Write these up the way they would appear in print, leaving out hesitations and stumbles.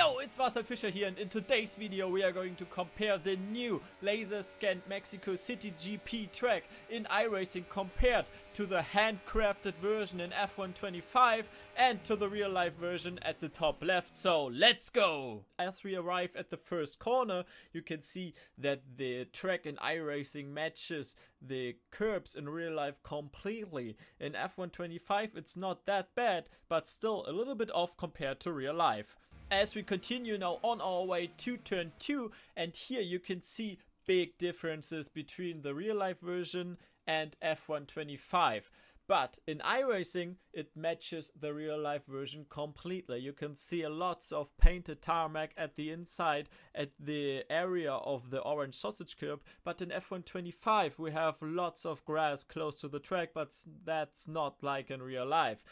Yo, it's Marcel Fischer here, and in today's video we are going to compare the new laser-scanned Mexico City GP track in iRacing compared to the handcrafted version in F1 25 and to the real-life version at the top left. So let's go! As we arrive at the first corner, you can see that the track in iRacing matches the curbs in real life completely. In F1 25 it's not that bad, but still a little bit off compared to real life. As we continue now on our way to turn 2, and here you can see big differences between the real life version and F1 25. But in iRacing it matches the real life version completely. You can see lots of painted tarmac at the inside at the area of the orange sausage curb, but in F1 25 we have lots of grass close to the track, but that's not like in real life.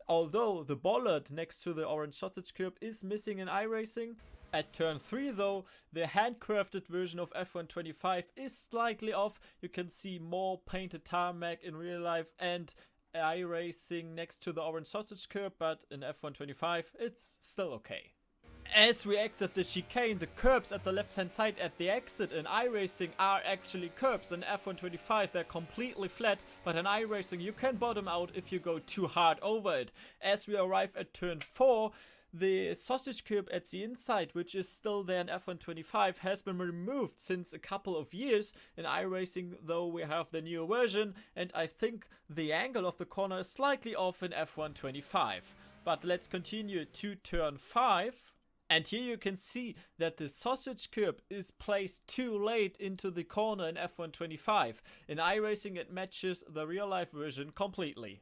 Although the bollard next to the orange sausage curb is missing in iRacing. At turn 3 though, the handcrafted version of F1 25 is slightly off. You can see more painted tarmac in real life and iRacing next to the orange sausage curb, but in F1 25 it's still okay. As we exit the chicane, the curbs at the left hand side at the exit in iRacing are actually curbs. In F1 25 they're completely flat, but in iRacing you can bottom out if you go too hard over it. As we arrive at turn 4, the sausage curb at the inside, which is still there in F1 25, has been removed since a couple of years. In iRacing though we have the new version, and I think the angle of the corner is slightly off in F1 25. But let's continue to turn 5. And here you can see that the sausage curb is placed too late into the corner in F1 25. In iRacing it matches the real life version completely.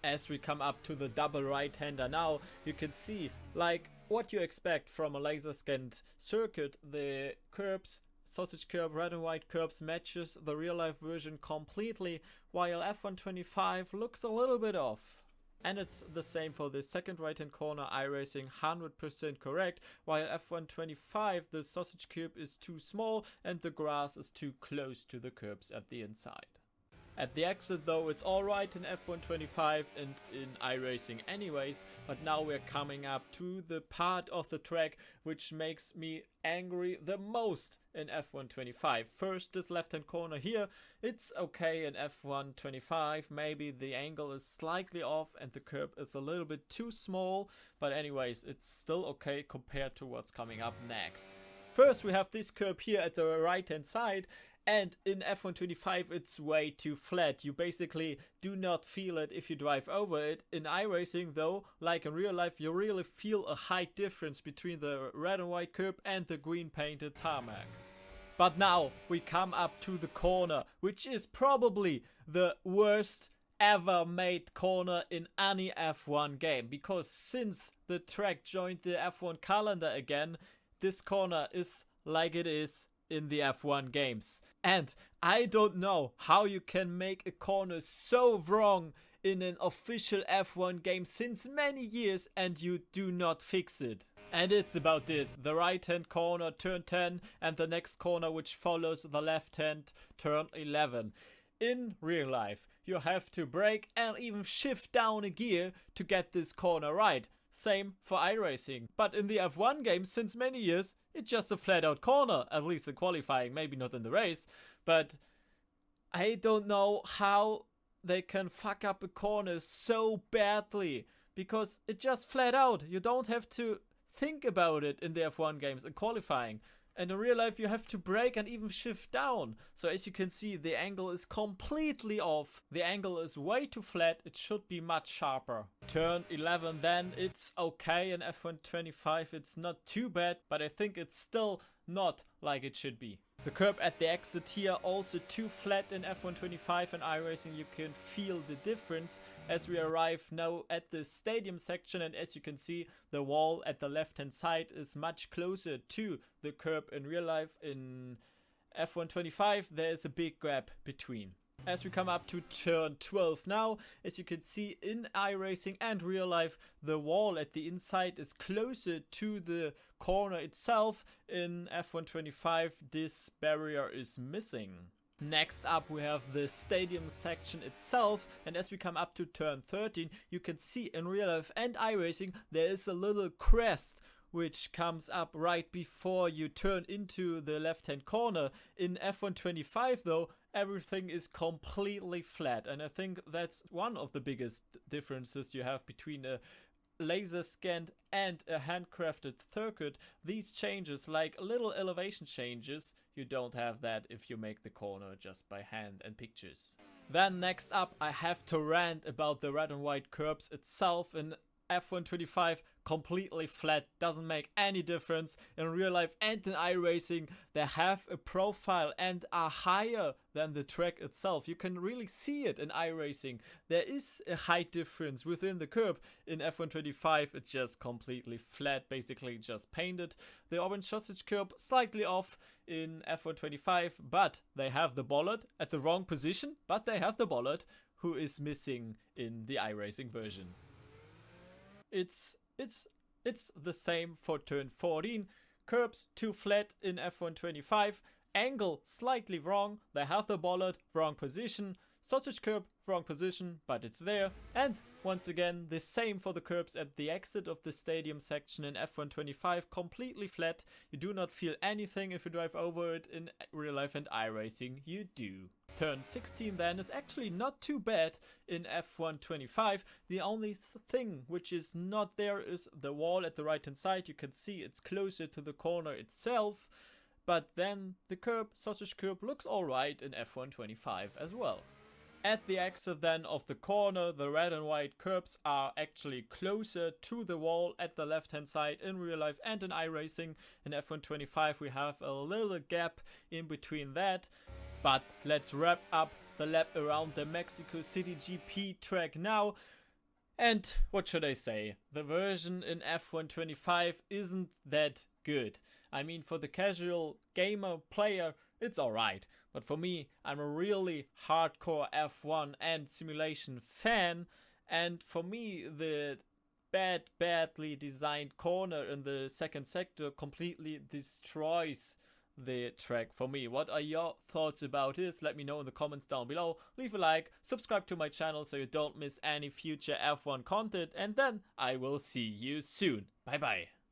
As we come up to the double right-hander now, you can see, like what you expect from a laser scanned circuit, the curbs, sausage curb, red and white curbs matches the real life version completely, while F1 25 looks a little bit off. And it's the same for the second right hand corner, iRacing 100% correct, while F1 25 the sausage curb is too small and the grass is too close to the curbs at the inside. At the exit though it's alright in F1 25 and in iRacing anyways, but now we're coming up to the part of the track which makes me angry the most in F1 25. First, this left hand corner here, it's okay in F1 25, maybe the angle is slightly off and the curb is a little bit too small, but anyways it's still okay compared to what's coming up next. First we have this curb here at the right hand side, and in F1 25 it's way too flat. You basically do not feel it if you drive over it. In iRacing though, like in real life, you really feel a height difference between the red and white curb and the green painted tarmac. But now we come up to the corner, which is probably the worst ever made corner in any F1 game, because since the track joined the F1 calendar again, this corner is like it is in the F1 games. And I don't know how you can make a corner so wrong in an official F1 game since many years and you do not fix it. And it's about this: the right hand corner turn 10 and the next corner which follows the left hand turn 11. In real life you have to brake and even shift down a gear to get this corner right. Same for iRacing. But in the F1 game since many years, it's just a flat out corner, at least in qualifying, maybe not in the race. But I don't know how they can fuck up a corner so badly, because it just flat out. You don't have to think about it in the F1 games in qualifying. And in real life you have to brake and even shift down. So as you can see, the angle is completely off. The angle is way too flat. It should be much sharper. Turn 11 then, it's okay in F1 25. It's not too bad, but I think it's still not like it should be. The curb at the exit here also too flat in F1 25, and iRacing you can feel the difference as we arrive now at the stadium section, and as you can see the wall at the left hand side is much closer to the curb in real life. In F1 25 there is a big gap between. As we come up to turn 12 now, as you can see in iRacing and real life, the wall at the inside is closer to the corner itself. In F1 25 this barrier is missing. Next up we have the stadium section itself, and as we come up to turn 13 you can see in real life and iRacing there is a little crest which comes up right before you turn into the left-hand corner. In F1 25 though, everything is completely flat, and I think that's one of the biggest differences you have between a laser scanned and a handcrafted circuit. These changes, like little elevation changes, you don't have that if you make the corner just by hand and pictures. Then next up, I have to rant about the red and white curbs itself. In F1 25, completely flat, doesn't make any difference. In real life and in iRacing, they have a profile and are higher than the track itself. You can really see it in iRacing. There is a height difference within the curb. In F1 25, it's just completely flat, basically just painted. The orange sausage curb slightly off in F1 25, but they have the bollard at the wrong position, but they have the bollard who is missing in the iRacing version. It's the same for turn 14. Curbs too flat in F1 25. Angle slightly wrong. They have the bollard, wrong position. Sausage curb, wrong position, but it's there. And once again, the same for the curbs at the exit of the stadium section in F1 25. Completely flat. You do not feel anything if you drive over it. In real life and iRacing, you do. Turn 16 then is actually not too bad in F1 25. The only thing which is not there is the wall at the right hand side. You can see it's closer to the corner itself, but then the curb, sausage curb, looks alright in F1 25 as well. At the exit then of the corner, the red and white curbs are actually closer to the wall at the left hand side in real life and in iRacing. In F1 25 we have a little gap in between that. But let's wrap up the lap around the Mexico City GP track now. And what should I say? The version in F1 25 isn't that good. I mean, for the casual gamer player, it's alright. But for me, I'm a really hardcore F1 and simulation fan. And for me, the badly designed corner in the second sector completely destroys the track for me. What are your thoughts about this? Let me know in the comments down below. Leave a like, subscribe to my channel so you don't miss any future F1 content, and then I will see you soon. Bye bye.